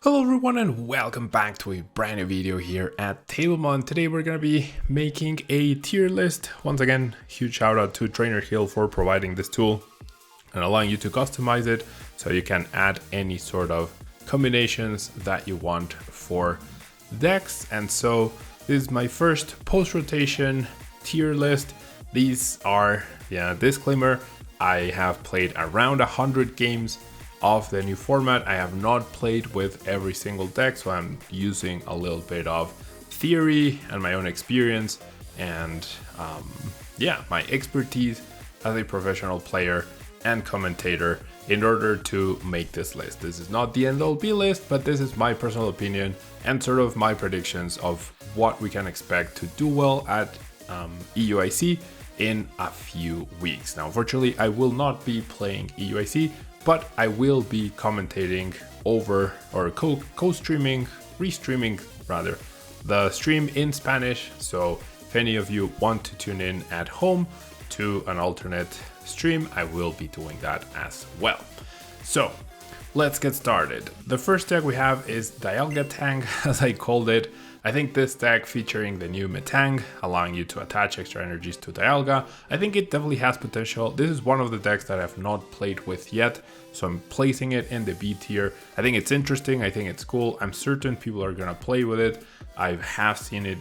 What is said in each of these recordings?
Hello everyone and welcome back to a brand new video here at Tablemon. Today we're going to be making a tier list. Once again, huge shout out to Trainer Hill for providing this tool and allowing you to customize it so you can add any sort of combinations that you want for decks. And so this is my first post-rotation tier list. These are, disclaimer, I have played around 100 games of the new format. I have not played with every single deck, so I'm using a little bit of theory and my own experience and my expertise as a professional player and commentator in order to make this list. This is not the end-all be list, but this is my personal opinion and sort of my predictions of what we can expect to do well at EUIC in a few weeks. Now, unfortunately, I will not be playing EUIC, but I will be commentating over or co-streaming, restreaming rather, the stream in Spanish. So if any of you want to tune in at home to an alternate stream, I will be doing that as well. So let's get started. The first deck we have is Dialga Metang, as I called it. I think this deck featuring the new Metang, allowing you to attach extra energies to Dialga, I think it definitely has potential. This is one of the decks that I have not played with yet, so I'm placing it in the B tier. I think it's interesting, I think it's cool. I'm certain people are gonna play with it. I have seen it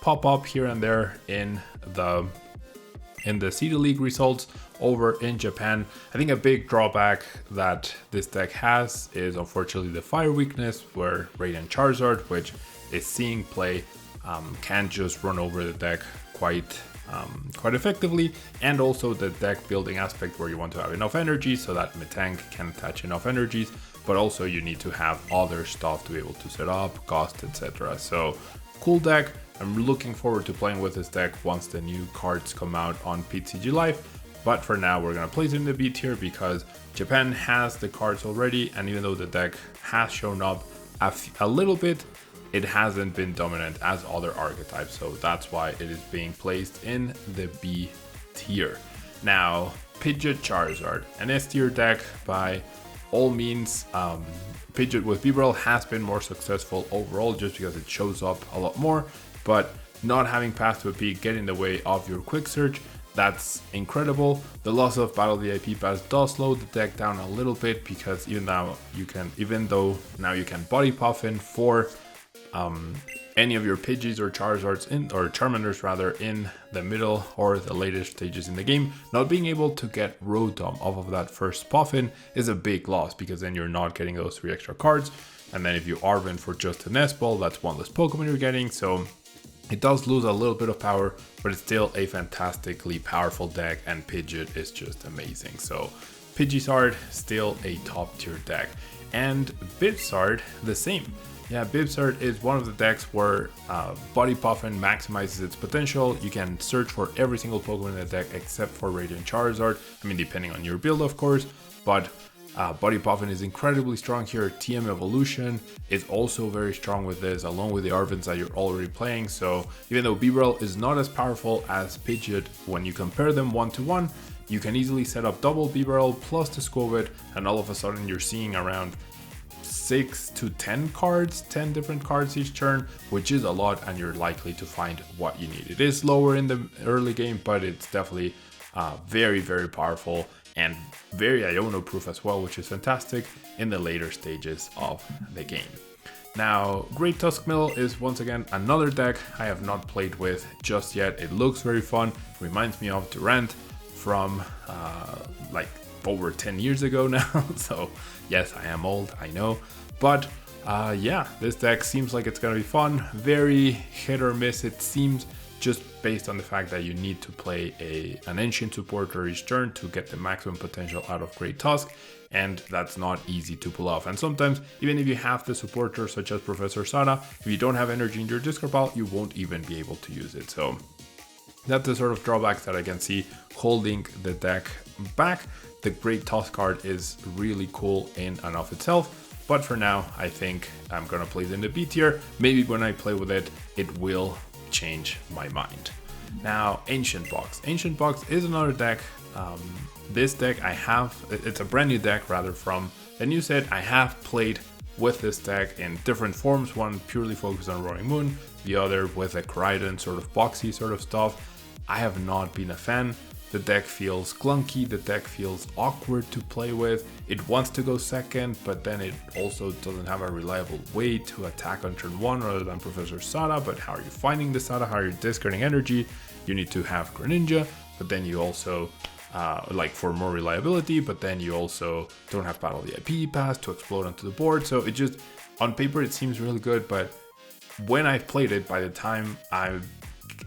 pop up here and there in the City League results over in Japan. I think a big drawback that this deck has is unfortunately the fire weakness, where Radiant Charizard, which is seeing play, can just run over the deck quite effectively, and also the deck building aspect where you want to have enough energy so that Metang can attach enough energies, but also you need to have other stuff to be able to set up, cost, etc. So cool deck. I'm looking forward to playing with this deck once the new cards come out on PTG Live, but for now we're gonna place it in the B tier because Japan has the cards already, and even though the deck has shown up a little bit, it hasn't been dominant as other archetypes, so that's why it is being placed in the B tier. Now, Pidgeot Charizard, an S tier deck by all means. Pidgeot with Bibarel has been more successful overall just because it shows up a lot more, but not having Path to a Peak get in the way of your quick search, that's incredible. The loss of Battle VIP Pass does slow the deck down a little bit because even though now you can Body Puffin for any of your Pidgeys or Charizards or Charmanders rather in the middle or the later stages in the game, not being able to get Rotom off of that first Puffin is a big loss because then you're not getting those 3 extra cards. And then if you Arven for just a Nest Ball, that's one less Pokemon you're getting. So it does lose a little bit of power, but it's still a fantastically powerful deck, and Pidgeot is just amazing. So Pidgeysard, still a top tier deck. And Bibsard, the same. Yeah, Bibsard is one of the decks where Body Puffin maximizes its potential. You can search for every single Pokemon in the deck except for Radiant Charizard. I mean, depending on your build, of course, but Body Puffin is incredibly strong here. TM Evolution is also very strong with this, along with the Arvens that you're already playing. So even though Bibarel is not as powerful as Pidgeot, when you compare them 1-to-1, you can easily set up double Bibarel plus the Squovit, and all of a sudden you're seeing around 6 to 10 cards, 10 different cards each turn, which is a lot, and you're likely to find what you need. It is lower in the early game, but it's definitely very, very powerful and very Iono proof as well, which is fantastic in the later stages of the game. Now, Great Tusk Mill is once again another deck I have not played with just yet. It looks very fun, reminds me of Durant from like over 10 years ago now. So yes, I am old, I know, but this deck seems like it's gonna be fun. Very hit or miss it seems, just based on the fact that you need to play an ancient supporter each turn to get the maximum potential out of Great Tusk, and that's not easy to pull off. And sometimes, even if you have the supporter such as Professor Sada, if you don't have energy in your discard pile, you won't even be able to use it. So that's the sort of drawbacks that I can see holding the deck back. The Great Tusk card is really cool in and of itself, but for now, I think I'm gonna place it in the B tier. Maybe when I play with it, it will change my mind. Now, Ancient Box. Ancient Box is another deck. This deck it's a brand new deck rather from the new set. I have played with this deck in different forms, one purely focused on Roaring Moon, the other with a Koraidon sort of boxy sort of stuff. I have not been a fan. The deck feels clunky, the deck feels awkward to play with. It wants to go second, but then it also doesn't have a reliable way to attack on turn 1 rather than Professor Sada. But how are you finding the Sada? How are you discarding energy? You need to have Greninja, but then you also, like for more reliability, but then you also don't have Battle VIP Pass to explode onto the board. So it just, on paper it seems really good, but when I've played it, by the time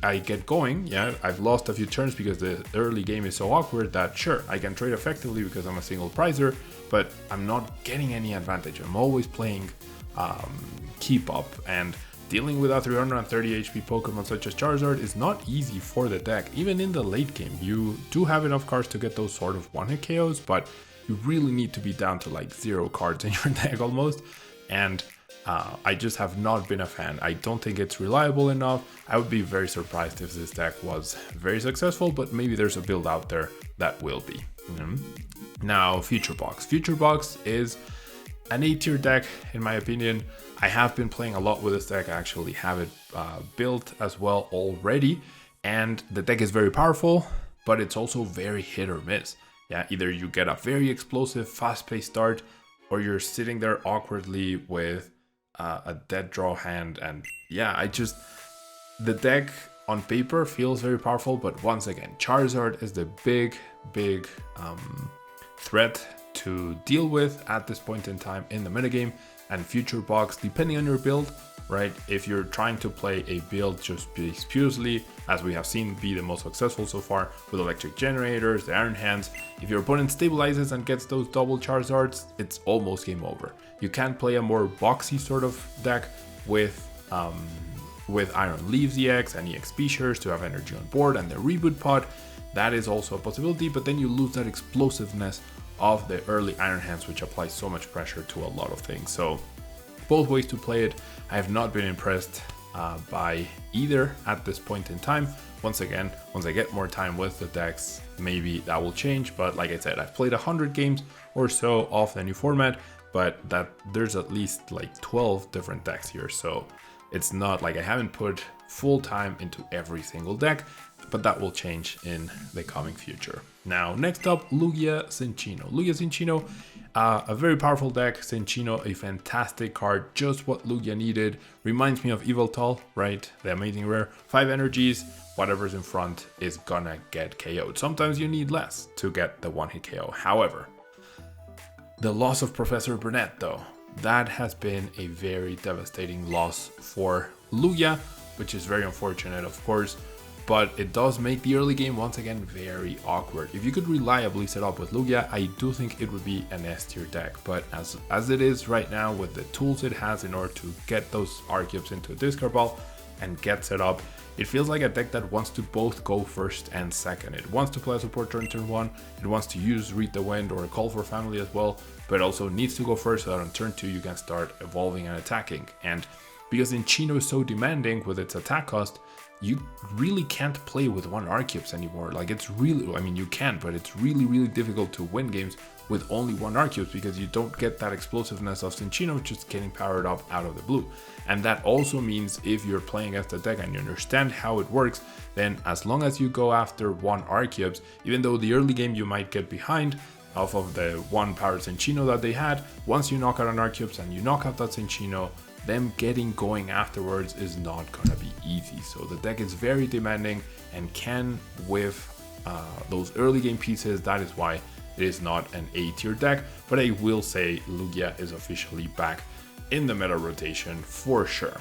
I get going, yeah, I've lost a few turns because the early game is so awkward that sure, I can trade effectively because I'm a single prizer, but I'm not getting any advantage. I'm always playing keep up, and dealing with a 330 HP Pokemon such as Charizard is not easy for the deck. Even in the late game, you do have enough cards to get those sort of one-hit KOs, but you really need to be down to like 0 cards in your deck almost, and I just have not been a fan. I don't think it's reliable enough. I would be very surprised if this deck was very successful, but maybe there's a build out there that will be. Now, Future Box. Future Box is an A-tier deck, in my opinion. I have been playing a lot with this deck. I actually have it built as well already. And the deck is very powerful, but it's also very hit or miss. Yeah, either you get a very explosive, fast-paced start, or you're sitting there awkwardly with a dead draw hand. And yeah, the deck on paper feels very powerful, but once again, Charizard is the big threat to deal with at this point in time in the metagame. And Future Box, depending on your build, right? If you're trying to play a build just purely, as we have seen be the most successful so far with electric generators, the Iron Hands, if your opponent stabilizes and gets those double Charizards, it's almost game over. You can play a more boxy sort of deck with Iron Leaves EX and EX Species to have energy on board, and the Reboot Pod, that is also a possibility, but then you lose that explosiveness of the early Iron Hands, which applies so much pressure to a lot of things. So both ways to play it. I have not been impressed by either at this point in time. Once again, once I get more time with the decks, maybe that will change. But like I said, I've played 100 games or so of the new format, but that there's at least like 12 different decks here. So it's not like I haven't put full time into every single deck, but that will change in the coming future. Now, next up, Lugia Cinccino. Lugia Cinccino, a very powerful deck. Cinccino, a fantastic card, just what Lugia needed. Reminds me of Yveltal, right? The amazing rare. 5 energies, whatever's in front is gonna get KO'd. Sometimes you need less to get the one-hit KO. However, the loss of Professor Burnett, though, that has been a very devastating loss for Lugia, which is very unfortunate, of course. But it does make the early game once again very awkward. If you could reliably set up with Lugia, I do think it would be an S tier deck. But as it is right now, with the tools it has in order to get those Arceus into a discard ball and get set up, it feels like a deck that wants to both go first and second. It wants to play a support turn 1, it wants to use Read the Wind or a Call for Family as well, but it also needs to go first so that on turn 2 you can start evolving and attacking. And because Cinccino is so demanding with its attack cost, you really can't play with one Arceus anymore. Like, it's really, I mean, you can, but it's really difficult to win games with only one Arceus because you don't get that explosiveness of Cinccino just getting powered up out of the blue. And that also means if you're playing against the deck and you understand how it works, then as long as you go after one Arceus, even though the early game you might get behind off of the one powered Cinccino that they had, once you knock out an Arceus and you knock out that Cinccino, them getting going afterwards is not gonna be easy. So the deck is very demanding and can with those early game pieces. That is why it is not an A tier deck, but I will say Lugia is officially back in the meta rotation for sure.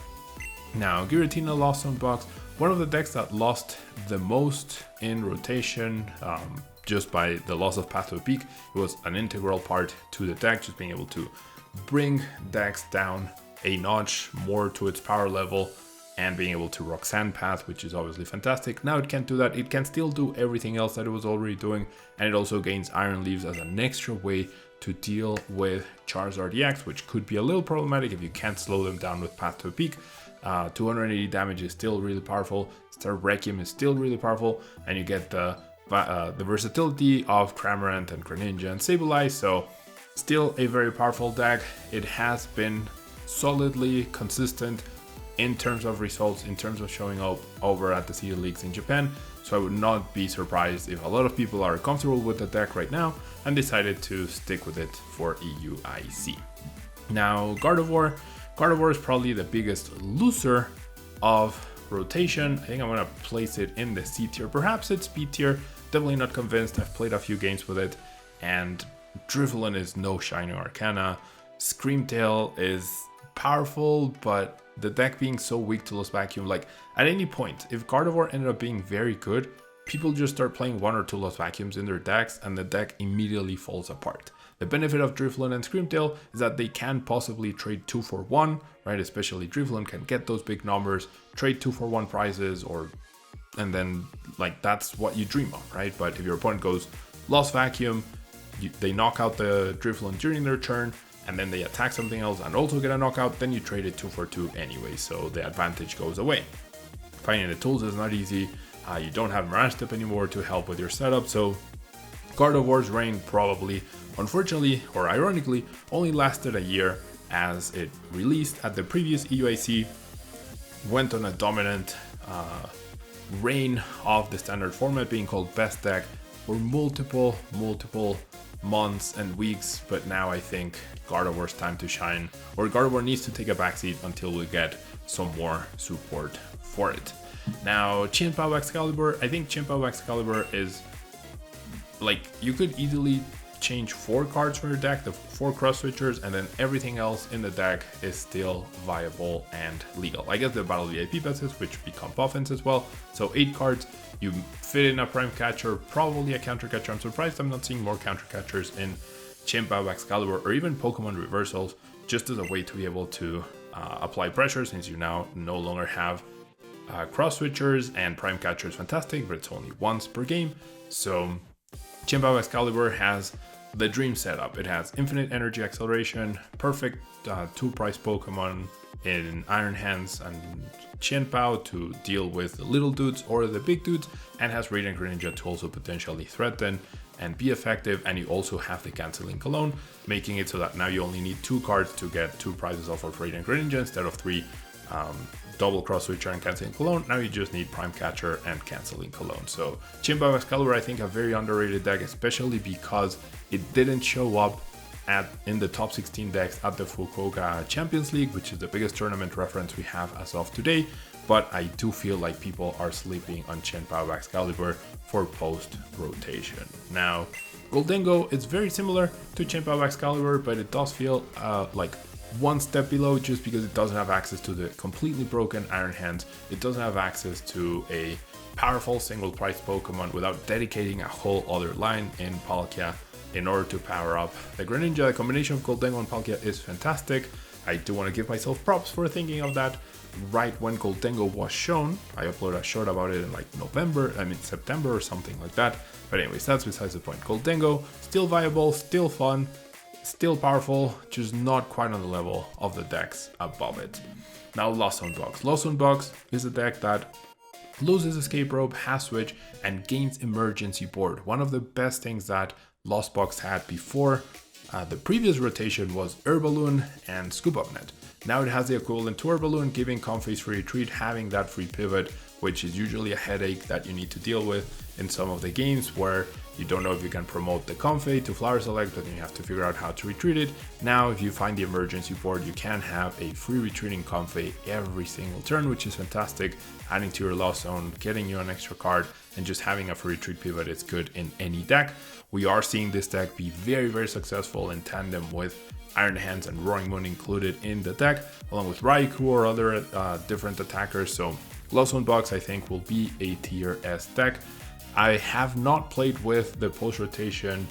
Now, Giratina lost on box, one of the decks that lost the most in rotation just by the loss of Path to the Peak. It was an integral part to the deck, just being able to bring decks down a notch more to its power level and being able to Roxanne Path, which is obviously fantastic. Now it can't do that. It can still do everything else that it was already doing, and it also gains Iron Leaves as an extra way to deal with Charizard EX, which could be a little problematic if you can't slow them down with Path to a Peak. 280 damage is still really powerful. Star Requiem is still really powerful, and you get the versatility of Cramorant and Greninja and Sableye. So Still a very powerful deck. It has been solidly consistent in terms of results, in terms of showing up over at the City Leagues in Japan. So I would not be surprised if a lot of people are comfortable with the deck right now and decided to stick with it for EUIC. Now, Gardevoir is probably the biggest loser of rotation. I think I'm gonna place it in the C tier. Perhaps it's B tier. Definitely not convinced. I've played a few games with it, and Drifloon is no Shining Arcana. Screamtail is powerful, but the deck being so weak to Lost Vacuum, like at any point, if Gardevoir ended up being very good, people just start playing 1 or 2 Lost Vacuums in their decks and the deck immediately falls apart. The benefit of Drifloon and Screamtail is that they can possibly trade 2 for 1, right? Especially Drifloon can get those big numbers, trade 2 for 1 prizes, and then like that's what you dream of, right? But if your opponent goes Lost Vacuum, they knock out the Drifloon during their turn, and then they attack something else and also get a knockout, then you trade it 2 for 2 anyway, so the advantage goes away. Finding the tools is not easy. You don't have Mirage Step anymore to help with your setup, so Gardevoir's reign probably, unfortunately or ironically, only lasted a year, as it released at the previous EUIC, went on a dominant reign of the standard format, being called best deck for multiple months and weeks, but now I think Gardevoir's time to shine, or Gardevoir needs to take a backseat until we get some more support for it. Now, Chen-Pao Excalibur, I think Chen-Pao Excalibur is like, you could easily change 4 cards from your deck, the 4 cross switchers, and then everything else in the deck is still viable and legal. I guess the Battle VIP passes, which become buffins as well. So 8 cards, you fit in a Prime Catcher, probably a Counter Catcher. I'm surprised I'm not seeing more Counter Catchers in Chen-Pao Excalibur or even Pokemon Reversals, just as a way to be able to apply pressure, since you now no longer have cross switchers, and Prime Catcher is fantastic, but it's only once per game. So Chen-Pao Excalibur has the dream setup. It has infinite energy acceleration, perfect 2 price Pokemon in Iron Hands and Chen-Pao to deal with the little dudes or the big dudes, and has Radiant Greninja to also potentially threaten and be effective. And you also have the Canceling Cologne, making it so that now you only need 2 cards to get 2 prizes off of Radiant Greninja instead of 3. Double Cross Switcher and Canceling Cologne. Now you just need Prime Catcher and Canceling Cologne. So Chen-Pao Excalibur, I think, a very underrated deck, especially because it didn't show up in the top 16 decks at the Fukuoka Champions League, which is the biggest tournament reference we have as of today. But I do feel like people are sleeping on Chen-Pao Excalibur for post-rotation. Now, Gholdengo is very similar to Chen-Pao Excalibur, but it does feel like 1 step below, just because it doesn't have access to the completely broken Iron Hands. It doesn't have access to a powerful single price Pokemon without dedicating a whole other line in Palkia in order to power up the Greninja. The combination of Gholdengo and Palkia is fantastic. I do want to give myself props for thinking of that right when Gholdengo was shown. I uploaded a short about it in like September or something like that. But anyways, that's besides the point. Gholdengo, still viable, still fun, still powerful, just not quite on the level of the decks above it. Now, Lost Zone Box. Lost Zone Box is a deck that loses Escape Rope, has Switch, and gains Emergency Board. One of the best things that Lost Box had before the previous rotation was Herballoon and Scoop Up Net. Now it has the equivalent to Herballoon, giving Comfey's free retreat, having that free pivot, which is usually a headache that you need to deal with in some of the games where you don't know if you can promote the Comfey to Flower Select, but then you have to figure out how to retreat it. Now, if you find the emergency board, you can have a free retreating Comfey every single turn, which is fantastic. Adding to your Lost Zone, getting you an extra card, and just having a free retreat pivot is good in any deck. We are seeing this deck be very, very successful in tandem with Iron Hands and Roaring Moon included in the deck, along with Raikou or other different attackers. So Lost Zone Box, I think, will be a tier S deck. I have not played with the post-rotation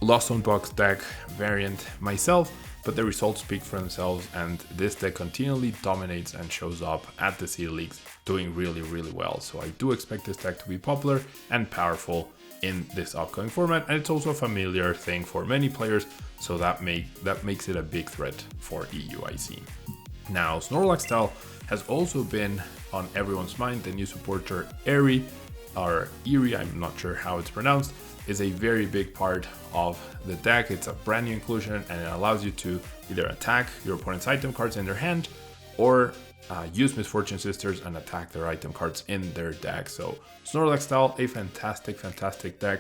Lost Zone Box deck variant myself, but the results speak for themselves, and this deck continually dominates and shows up at the City Leagues doing really, really well. So I do expect this deck to be popular and powerful in this upcoming format, and it's also a familiar thing for many players, so that makes it a big threat for EUIC. Now, Snorlax style has also been on everyone's mind. The new supporter Eri, or Erie, I'm not sure how it's pronounced, is a very big part of the deck. It's a brand new inclusion and it allows you to either attack your opponent's item cards in their hand or use Misfortune Sisters and attack their item cards in their deck. So Snorlax style, a fantastic deck.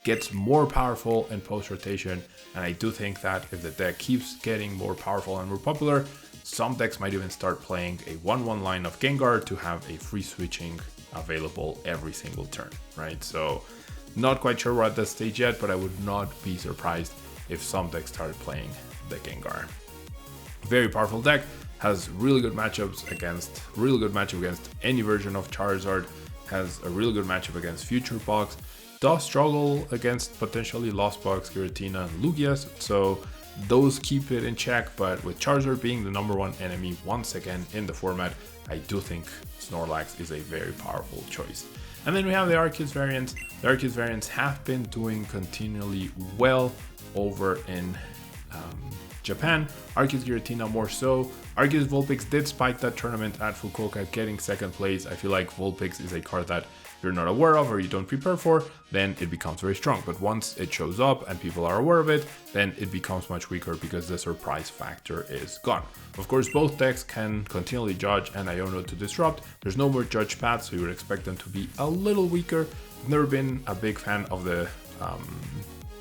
Gets more powerful in post rotation, and I do think that if the deck keeps getting more powerful and more popular, some decks might even start playing a 1/1 line of Gengar to have a free switching available every single turn, right? So not quite sure we're at that stage yet, but I would not be surprised if some decks started playing the Gengar. Very powerful deck, has really good matchups against any version of Charizard, has a really good matchup against Future Box, does struggle against potentially Lost Box, Giratina, and Lugia, so those keep it in check, but with Charizard being the #1 enemy once again in the format, I do think Snorlax is a very powerful choice. And then we have the Arceus variants. The Arceus variants have been doing continually well over in Japan. Arceus Giratina more so. Arceus Vulpix did spike that tournament at Fukuoka, getting second place. I feel like Vulpix is a card that if you're not aware of or you don't prepare for, then it becomes very strong. But once it shows up and people are aware of it, then it becomes much weaker because the surprise factor is gone. Of course, both decks can continually judge and Iono to disrupt. There's no more judge paths, so you would expect them to be a little weaker. I've never been a big fan of the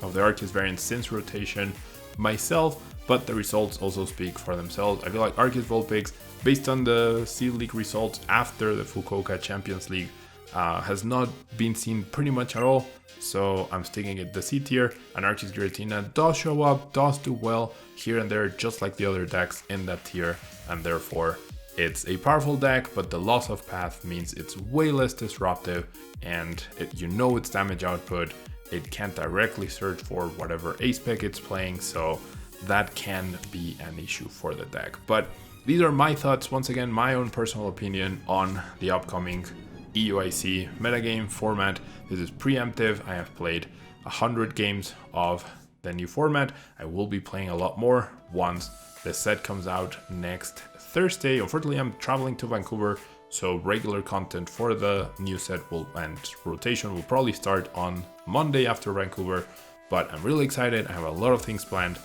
Arceus variant since rotation myself, but the results also speak for themselves. I feel like Arceus Vulpix, based on the Seed League results after the Fukuoka Champions League, has not been seen pretty much at all, so I'm sticking at the C tier. And Arceus Giratina does show up, does do well here and there, just like the other decks in that tier, and therefore it's a powerful deck, but the loss of path means it's way less disruptive, and its damage output. It can't directly search for whatever ace pick it's playing, so that can be an issue for the deck. But these are my thoughts, once again, my own personal opinion on the upcoming EUIC metagame format. This is preemptive. I have played 100 games of the new format. I will be playing a lot more once the set comes out next Thursday. Unfortunately, I'm traveling to Vancouver, so regular content for the new set and rotation will probably start on Monday after Vancouver, but I'm really excited. I have a lot of things planned.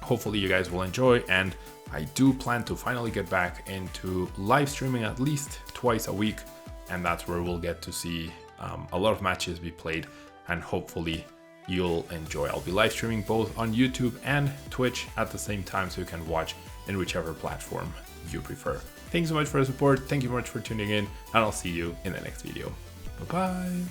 Hopefully you guys will enjoy, and I do plan to finally get back into live streaming at least twice a week, and that's where we'll get to see a lot of matches be played, and hopefully you'll enjoy. I'll be live streaming both on YouTube and Twitch at the same time, so you can watch in whichever platform you prefer. Thanks so much for the support, thank you very much for tuning in, and I'll see you in the next video. Bye-bye!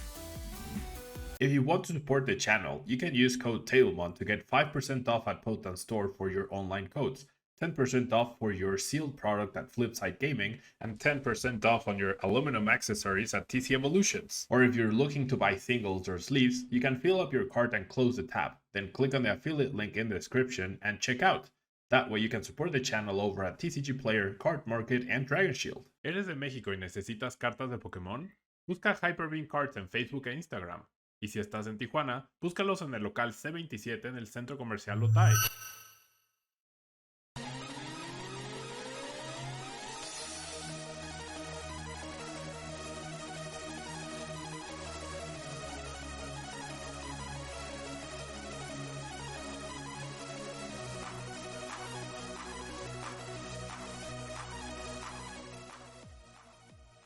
If you want to support the channel, you can use code tablemon to get 5% off at Potent Store for your online codes, 10% off for your sealed product at Flipside Gaming, and 10% off on your aluminum accessories at TC Evolutions. Or if you're looking to buy singles or sleeves, you can fill up your cart and close the tab, then click on the affiliate link in the description and check out. That way you can support the channel over at TCG Player, Card Market, and Dragon Shield. ¿Eres de México y necesitas cartas de Pokémon? Busca Hyperbeam Cards en Facebook e Instagram. Y si estás en Tijuana, búscalos en el local C27 en el Centro Comercial Otay.